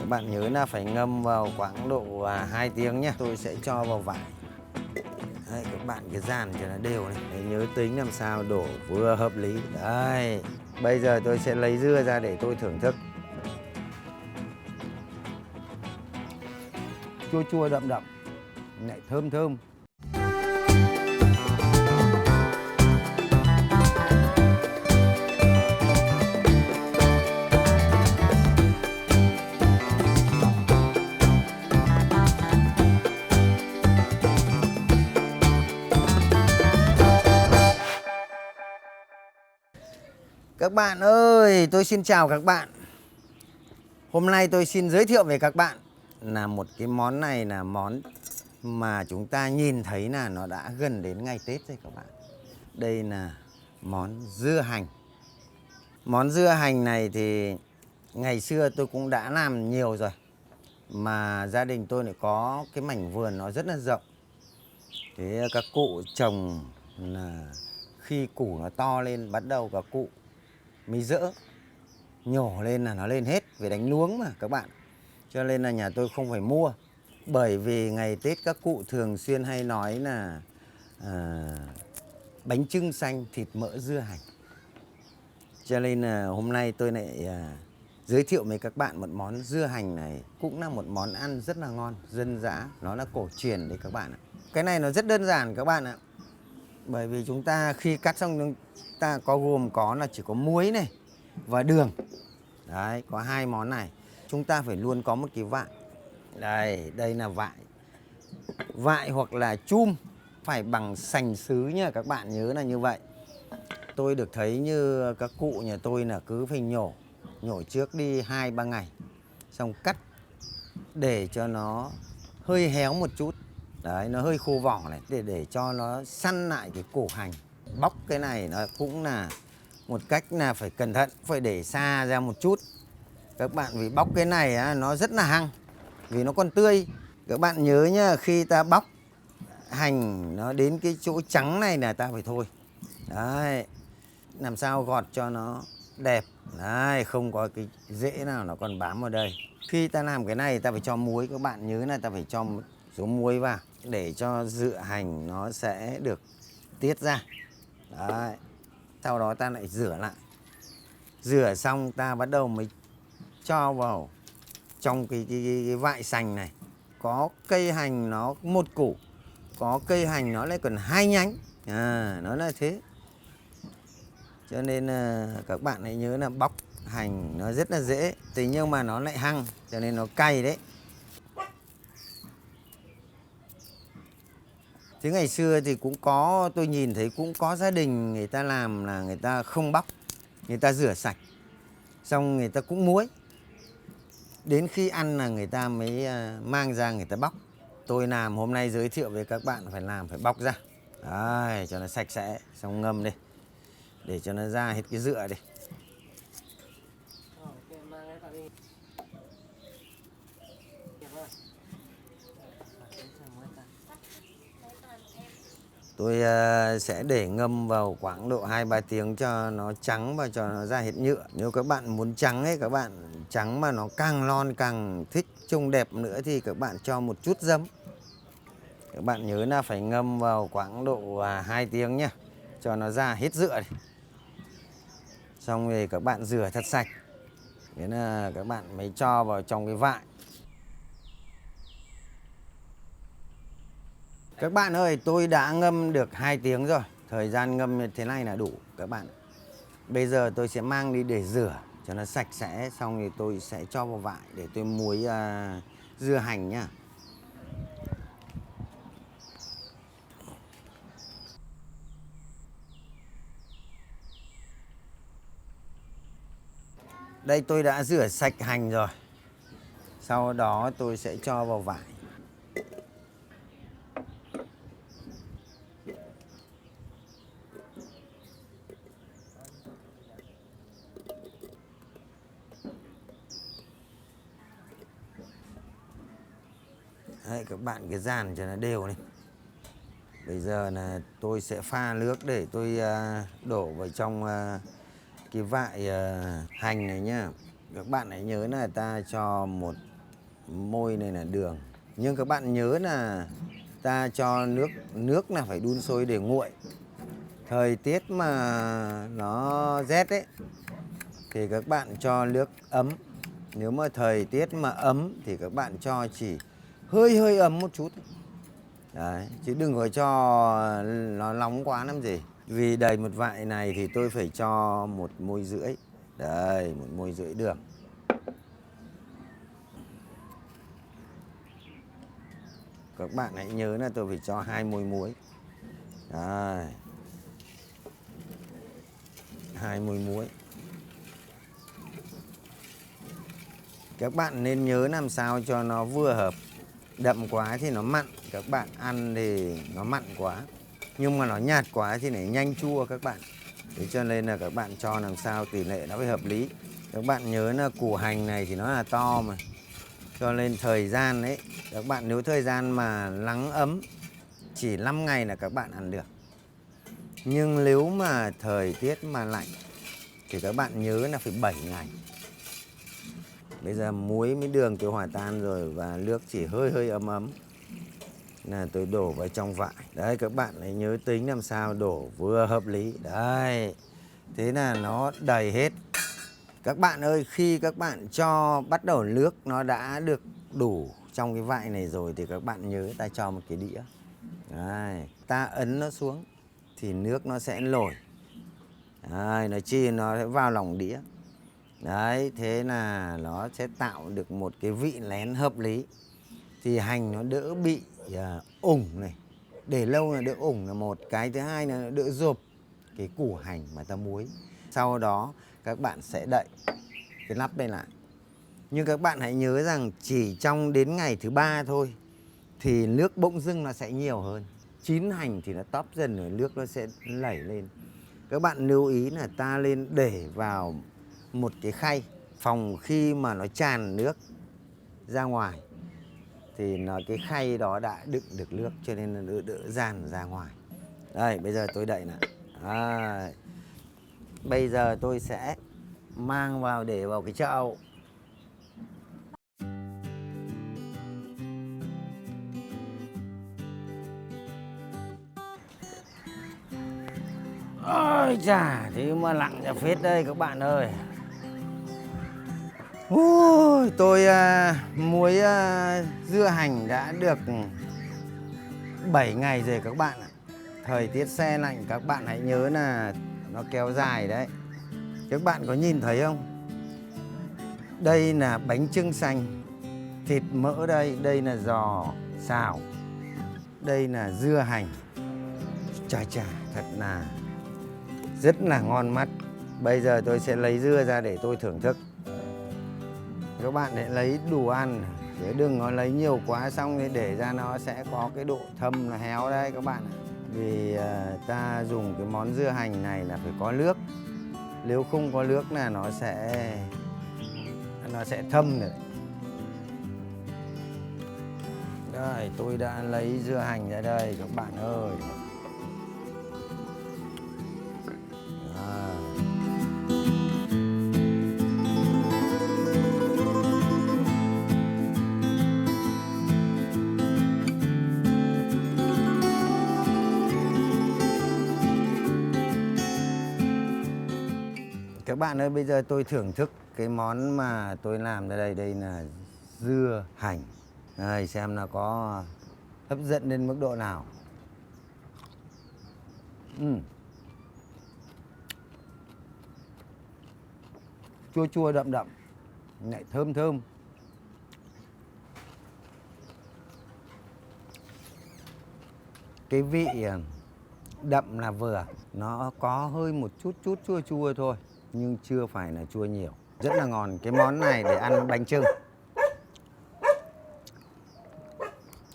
Các bạn nhớ là phải ngâm vào khoảng độ 2 tiếng nhé. Tôi sẽ cho vào vải. Đấy, các bạn cứ dàn cho nó đều này. Đấy, nhớ tính làm sao đổ vừa hợp lý. Đấy, bây giờ tôi sẽ lấy dưa ra để tôi thưởng thức. Chua chua đậm đậm, lại thơm thơm. Các bạn ơi, tôi xin chào các bạn. Hôm nay tôi xin giới thiệu về các bạn là một cái món này là món mà chúng ta nhìn thấy là nó đã gần đến ngày Tết rồi các bạn. Đây là món dưa hành. Món dưa hành này thì ngày xưa tôi cũng đã làm nhiều rồi. Mà gia đình tôi lại có cái mảnh vườn nó rất là rộng. Thế các cụ trồng là khi củ nó to lên bắt đầu các cụ mới dỡ, nhổ lên là nó lên hết, về đánh luống mà các bạn. Cho nên là nhà tôi không phải mua. Bởi vì ngày Tết các cụ thường xuyên hay nói là bánh chưng xanh thịt mỡ dưa hành. Cho nên là hôm nay tôi lại giới thiệu với các bạn một món dưa hành này. Cũng là một món ăn rất là ngon, dân dã, nó là cổ truyền đấy các bạn ạ. Cái này nó rất đơn giản các bạn ạ. Bởi vì chúng ta khi cắt xong chúng ta gồm có là chỉ có muối này và đường. Đấy, có hai món này. Chúng ta phải luôn có một cái vại. Đây là vại. Vại hoặc là chum phải bằng sành sứ nha, các bạn nhớ là như vậy. Tôi được thấy như các cụ nhà tôi là cứ phải nhổ trước đi 2-3 ngày. Xong cắt để cho nó hơi héo một chút. Đấy, nó hơi khô vỏ này để cho nó săn lại cái củ hành. Bóc cái này nó cũng là một cách là phải cẩn thận, phải để xa ra một chút. Các bạn vì bóc cái này nó rất là hăng, vì nó còn tươi. Các bạn nhớ nhá, khi ta bóc hành nó đến cái chỗ trắng này là ta phải thôi. Đấy, làm sao gọt cho nó đẹp. Đấy, không có cái rễ nào nó còn bám vào đây. Khi ta làm cái này ta phải cho muối, các bạn nhớ là ta phải cho một số muối vào để cho dựa hành nó sẽ được tiết ra. Đấy, sau đó ta lại rửa lại. Rửa xong ta bắt đầu mới cho vào trong cái vại sành này. Có cây hành nó một củ, có cây hành nó lại còn 2 nhánh. Nó là thế. Cho nên các bạn hãy nhớ là bóc hành nó rất là dễ. Thế nhưng mà nó lại hăng, cho nên nó cay đấy. Thế ngày xưa thì cũng có, tôi nhìn thấy cũng có gia đình người ta làm là người ta không bóc, người ta rửa sạch, xong người ta cũng muối. Đến khi ăn là người ta mới mang ra người ta bóc. Tôi làm hôm nay giới thiệu với các bạn phải bóc ra. Đấy, cho nó sạch sẽ, xong ngâm đi. Để cho nó ra hết cái dựa đi. Tôi sẽ để ngâm vào khoảng độ 2-3 tiếng cho nó trắng và cho nó ra hết nhựa. Nếu các bạn muốn trắng ấy, các bạn trắng mà nó càng lon càng thích trông đẹp nữa thì các bạn cho một chút giấm. Các bạn nhớ là phải ngâm vào khoảng độ 2 tiếng nhé, cho nó ra hết dựa này. Xong rồi các bạn rửa thật sạch. Thế là các bạn mới cho vào trong cái vại. Các bạn ơi, tôi đã ngâm được 2 tiếng rồi. Thời gian ngâm như thế này là đủ các bạn. Bây giờ tôi sẽ mang đi để rửa cho nó sạch sẽ. Xong thì tôi sẽ cho vào vại để tôi muối dưa hành nhá. Đây tôi đã rửa sạch hành rồi. Sau đó tôi sẽ cho vào vải. Đấy, các bạn cứ dàn cho nó đều này. Bây giờ là tôi sẽ pha nước để tôi đổ vào trong cái vại hành này nhá. Các bạn hãy nhớ là ta cho một môi này là đường. Nhưng các bạn nhớ là ta cho nước là phải đun sôi để nguội. Thời tiết mà nó rét ấy thì các bạn cho nước ấm. Nếu mà thời tiết mà ấm thì các bạn cho chỉ hơi ấm một chút. Đấy, chứ đừng có cho nó nóng quá làm gì. Vì đầy một vại này thì tôi phải cho 1,5 muỗng. Đây, 1,5 muỗng đường. Các bạn hãy nhớ là tôi phải cho 2 muối. Đây. 2 muối. Các bạn nên nhớ làm sao cho nó vừa hợp. Đậm quá thì nó mặn, các bạn ăn thì nó mặn quá. Nhưng mà nó nhạt quá thì lại nhanh chua các bạn. Thế cho nên là các bạn cho làm sao tỷ lệ nó phải hợp lý. Các bạn nhớ là củ hành này thì nó là to mà. Cho nên thời gian ấy, các bạn nếu thời gian mà nắng ấm chỉ 5 ngày là các bạn ăn được. Nhưng nếu mà thời tiết mà lạnh thì các bạn nhớ là phải 7 ngày. Bây giờ muối với đường tôi hòa tan rồi và nước chỉ hơi ấm ấm là tôi đổ vào trong vại. Đấy, các bạn hãy nhớ tính làm sao đổ vừa hợp lý. Đấy, thế là nó đầy hết. Các bạn ơi, khi các bạn cho bắt đầu nước nó đã được đủ trong cái vại này rồi thì các bạn nhớ ta cho một cái đĩa. Đấy, ta ấn nó xuống thì nước nó sẽ nổi. Đấy, nó sẽ vào lòng đĩa. Đấy, thế là nó sẽ tạo được một cái vị lén hợp lý. Thì hành nó đỡ bị ủng này. Để lâu là đỡ ủng là một. Cái thứ hai là đỡ rộp cái củ hành mà ta muối. Sau đó các bạn sẽ đậy cái nắp lên lại. Nhưng các bạn hãy nhớ rằng chỉ trong đến ngày thứ 3 thôi thì nước bỗng dưng nó sẽ nhiều hơn. Chín hành thì nó tóp dần rồi nước nó sẽ lẩy lên. Các bạn lưu ý là ta lên để vào một cái khay. Phòng khi mà nó tràn nước ra ngoài thì cái khay đó đã đựng được nước cho nên là đỡ dàn ra ngoài. Đây, bây giờ tôi đậy này. Bây giờ tôi sẽ mang vào để vào cái chậu. Ôi chà, thế mà lặng ra phết đây các bạn ơi. Tôi muối dưa hành đã được 7 ngày rồi các bạn ạ. Thời tiết se lạnh các bạn hãy nhớ là nó kéo dài đấy. Các bạn có nhìn thấy không? Đây là bánh chưng xanh, thịt mỡ đây, đây là giò xào, đây là dưa hành. Chà, thật là rất là ngon mắt. Bây giờ tôi sẽ lấy dưa ra để tôi thưởng thức. Các bạn hãy lấy đủ ăn, chứ đừng có lấy nhiều quá xong thì để ra nó sẽ có cái độ thâm là héo đây các bạn. Vì ta dùng cái món dưa hành này là phải có nước. Nếu không có nước là nó sẽ thâm rồi. Đây, tôi đã lấy dưa hành ra đây các bạn ơi. Các bạn ơi, bây giờ tôi thưởng thức cái món mà tôi làm ra đây. Đây là dưa hành. Đây, xem nó có hấp dẫn đến mức độ nào. Chua chua đậm đậm, lại thơm thơm. Cái vị đậm là vừa, nó có hơi một chút chua chua thôi, nhưng chưa phải là chua nhiều. Rất là ngon. Cái món này để ăn bánh chưng.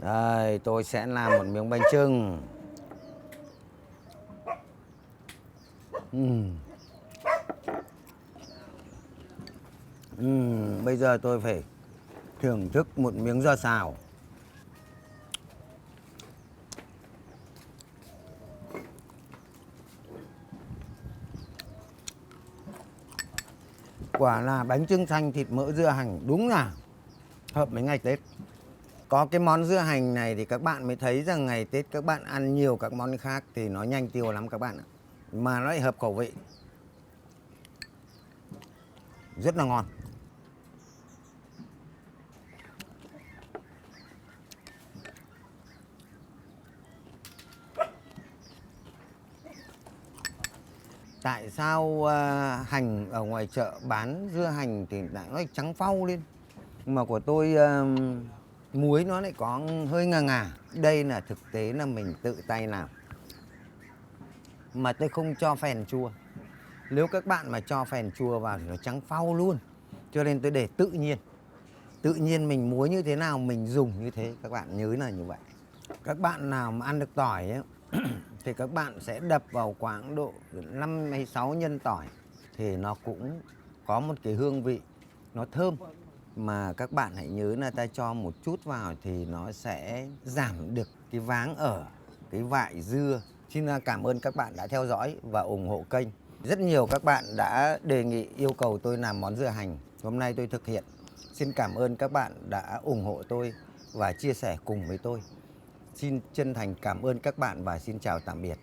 Đây, tôi sẽ làm một miếng bánh chưng. Bây giờ tôi phải thưởng thức một miếng giò xào. Quả là bánh chưng xanh thịt mỡ dưa hành, đúng là hợp với ngày Tết. Có cái món dưa hành này thì các bạn mới thấy rằng ngày Tết các bạn ăn nhiều các món khác thì nó nhanh tiêu lắm các bạn ạ. Mà nó lại hợp khẩu vị. Rất là ngon. Tại sao hành ở ngoài chợ bán dưa hành thì lại nó trắng phau lên. Mà của tôi muối nó lại có hơi ngà ngà. Đây là thực tế là mình tự tay làm. Mà tôi không cho phèn chua. Nếu các bạn mà cho phèn chua vào thì nó trắng phau luôn. Cho nên tôi để tự nhiên. Tự nhiên mình muối như thế nào mình dùng như thế. Các bạn nhớ là như vậy. Các bạn nào mà ăn được tỏi ấy, thì các bạn sẽ đập vào khoảng độ 5 hay 6 nhân tỏi. Thì nó cũng có một cái hương vị nó thơm. Mà các bạn hãy nhớ là ta cho một chút vào thì nó sẽ giảm được cái váng ở cái vại dưa. Xin cảm ơn các bạn đã theo dõi và ủng hộ kênh. Rất nhiều các bạn đã đề nghị yêu cầu tôi làm món dưa hành. Hôm nay tôi thực hiện. Xin cảm ơn các bạn đã ủng hộ tôi và chia sẻ cùng với tôi. Xin chân thành cảm ơn các bạn và xin chào tạm biệt.